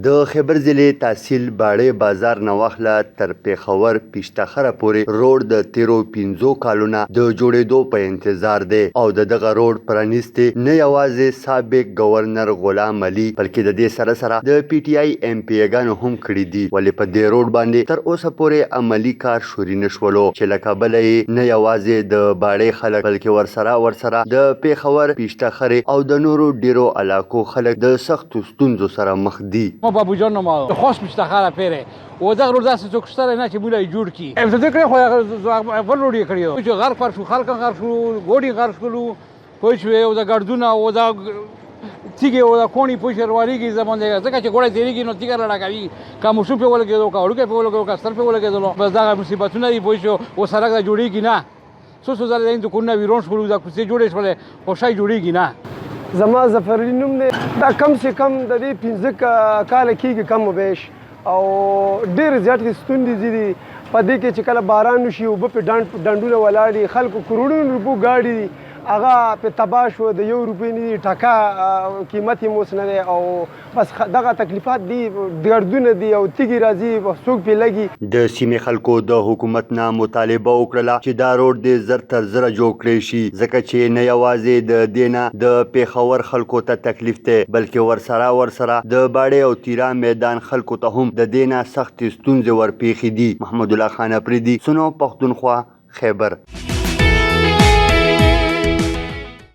د خیبر ضلع تحصیل باړې بازار نه واخله تر پیښور پیشتخره پورې روډ د تیرو 15 کالونو د جوړېدو په انتظار دی او دغه روډ پرانیستې نه یوازې سابق گورنر غلام علي بلکې د دې سره سره د پی ټی آی ایم پی ګانو هم کړي دي ولې په دې روډ باندې تر اوسه پورې عملی کار شوري نشولو چې له کابله یې نه یوازې د باړې خلک بلکې ورسره د پیښور پیشتخرې او د نورو ډیرو علاقو خلک د سختو ستونزو سره مخ دي. ما بابو جان ما خاص پیشتخره پیره و دغه روز داسې څوک شته نه چې مولا جوړ کی ابتدا کړی خو اول روډي کړی چې غر پر شو خلک غر شو ګوډي غر شو پوه شو او د ګردونه او د تیګه او د کونی پوه شرواليږي زمون دی ځکه چې ګوړې تیریږي نو تیګه لړا کوي کوم شو په ولګېدو کا وړو په ولګېدو کا سر په ولګېدو بس دا مصیبتونه دی پوه شو او سره دا جوړیږي نه څو زره د کونه ویرون شو دا کوڅه جوړې شولې او شای جوړیږي نه. زما ظفرعلي نوم دی دا کم سے کم د دې 15 کاله کېږي کم وبیش او ډېر زیاتې ستونزې دي په دې کې چې کله باران وشي اوبه په ډنډونه ولاړ خلکو کروڑونو روپو ګاډي هغه په تباه شو د 1 روپۍ نه ټکا قیمت یې اوس نه دی او بس دغه تکلیفات دي ګردونه دي او تیږې راځي څوک پې لګي. د سیمې خلکو د حکومت نه مطالبه وکړله چې دا روډ دې زر تر زره جوړ کړی شي ځکه چې نه یوازې د دې نه د پیښور خلکو ته تکلیف دی بلکې ورسره د باړې او تیرا میدان خلکو ته هم د دې نه سختې ستونزې ورپېښې دي. محمد الله خان اپریدي سنو پښتونخوا خیبر.